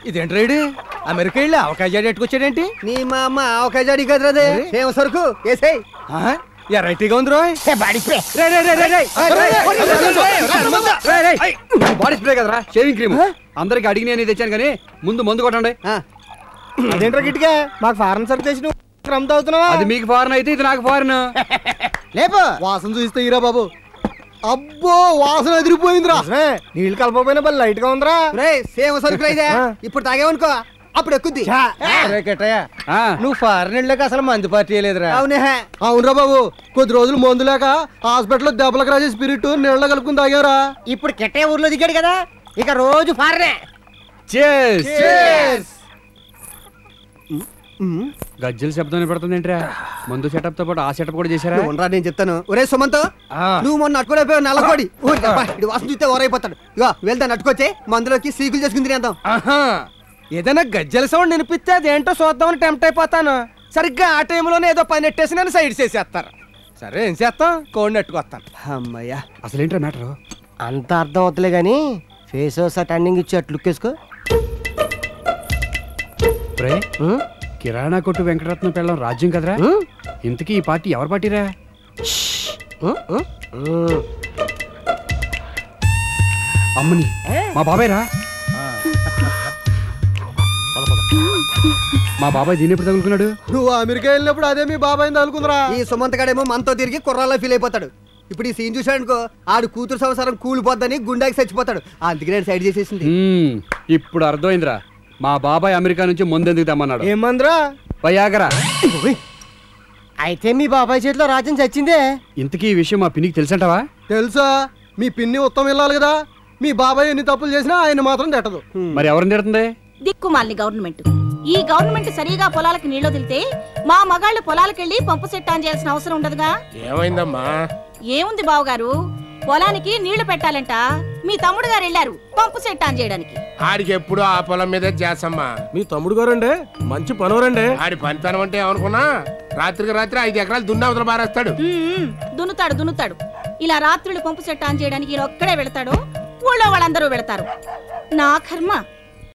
ఇదేంటి ride America వెళ్ళి అవకాశాలు ఎట్టుకొచ్చాడేంటి? నీ మా అమ్మ అవకాశాడి కదరాదే సేవ సరుకు వేసేయ్. రైట్గా ఉంది రోయ్. బాడీ స్ప్రే కదరా, షేవింగ్ క్రీమ్. అందరికి అడిగి నేను తెచ్చాను కానీ ముందు మందు కొట్టండి. అదేంట్రా గిట్టిగా మాకు ఫారెన్ సరుకు తెచ్చి నువ్వు క్రమ్ అవుతున్నావా? అది మీకు ఫారెన్ అయితే ఇది నాకు ఫారెన్. లేపో వాసన చూస్తే ఇరా బాబు. అబ్బో వాసన ఎదిరిపోయిందిరా. నీళ్ళు కలపపోయినా బల్ లైట్ గా ఉందిరా. సేవ సరుకులు అయితే ఇప్పుడు తాగేవనుకో అప్పుడు ఎక్కుద్ది. నువ్వు ఫారెన్ వెళ్ళాక అసలు మందు పార్టీ లేదురా. అవునే అవునరా బాబు, కొద్ది రోజులు మందు లేక హాస్పిటల్లో దెబ్బలకు రాసే స్పిరిట్ నీళ్ళ కలుపుకుని తాగారా. ఇప్పుడు కెట్టే ఊర్లో దిగాడు కదా, ఇక రోజు ఫారెనే. గజ్జల శబ్దం పడుతుంది ఏంట్రా? మందు సెటప్ తో పాటు ఆ సెటప్ కూడా చేశారా? ఉండరా నేను చెప్తాను. ఒరే సుమంత్, నువ్వు మొన్న నట్టుకోలేకపోయావు నల్లకోడి. ఇటు వాసన చూస్తే ఓరైపోతాడు. ఇగో వెళ్తా నట్టుకొచ్చే మందులోకి సీకులు చేసుకుని తినేద్దాం. ఏదైనా గజ్జల సౌండ్ వినిపిస్తే అదేంటో చూద్దామని టెంప్ట్ అయిపోతాను. సరిగ్గా ఆ టైంలోనే ఏదో పని నెట్టేసి నన్ను సైడ్ చేసేస్తారు. సరే ఏం చేస్తాం, కోడి నెట్టుకొస్తాను. అమ్మయ్యా, అసలు ఏంట్రా మ్యాటర్? అంత అర్థం అవుతలే గాని ఫేస్ టర్నింగ్ ఇచ్చి అట్లు లుక్కేసుకో. కిరాణా కొట్టు వెంకటరత్నం పెళ్ళం రాజ్యం కదరా? ఇంతకీ ఈ పార్టీ ఎవరి పార్టీరా? అమ్మని మా బాబాయ్ రా. మా బాబాయ్ దీన్ని ఎప్పుడు తగులుకున్నాడు? నువ్వు అమెరికా వెళ్ళినప్పుడు అదే మీ బాబాయ్ తగులుకుందరా. ఈ సుమంత్ గడేమో మనతో తిరిగి కుర్రాల్లో ఫీల్ అయిపోతాడు. ఇప్పుడు ఈ సీన్ చూసాడనుకో ఆడు కూతురు సంవత్సరం కూలిపోద్దని గుండాకి చచ్చిపోతాడు. అందుకే నేను సైడ్ చేసేసింది. ఇప్పుడు అర్థమైందిరా మా బాబాయ్ అమెరికా నుంచి ముందెందుకు తెమ్మన్నాడు. ఏమందిరా? వయాగరా. అయితే మీ బాబాయ్ చేతిలో రాజ్యం చచ్చిందే. ఇంతకీ ఈ విషయం మా పిన్నికి తెలుసంటావా? తెలుసా, మీ పిన్ని ఉత్తమం వెళ్ళాలి కదా. మీ బాబాయ్ ఎన్ని తప్పులు చేసినా ఆయన మాత్రం తిట్టదు. మరి ఎవరిని తిడుతుంది? దిక్కుమాలిన గవర్నమెంట్. ఈ గవర్నమెంట్ సరిగా పొలాలకు నీళ్లు వదిలితే మా మగాళ్ళు పొలాలకెళ్ళి పంపు సెట్ ఆన్ చేయాల్సిన అవసరం ఉండదుగా. ఏమైందమ్మా? ఏముంది బావగారు, పొలానికి నీళ్లు పెట్టాలంట. మీ తమ్ముడు గారు వెళ్ళారు పంపు సెట్ ఆన్ చేయడానికి. ఆడికి ఎప్పుడు ఆ పొలం మీదే చేసమ్మా. మీ తమ్ముడు గారండి మంచి పనవరండి. ఆడి పనితనం అంటే ఏమనుకున్నా, రాత్రికి రాత్రి 5 ఎకరాలు దున్నవతలు బారేస్తాడు. దున్నుతాడు. ఇలా రాత్రులు పంపు సెట్ ఆన్ చేయడానికి ఒక్కడే వెళతాడు, ఊళ్ళో వాళ్ళందరూ వెళతారు. నా కర్మ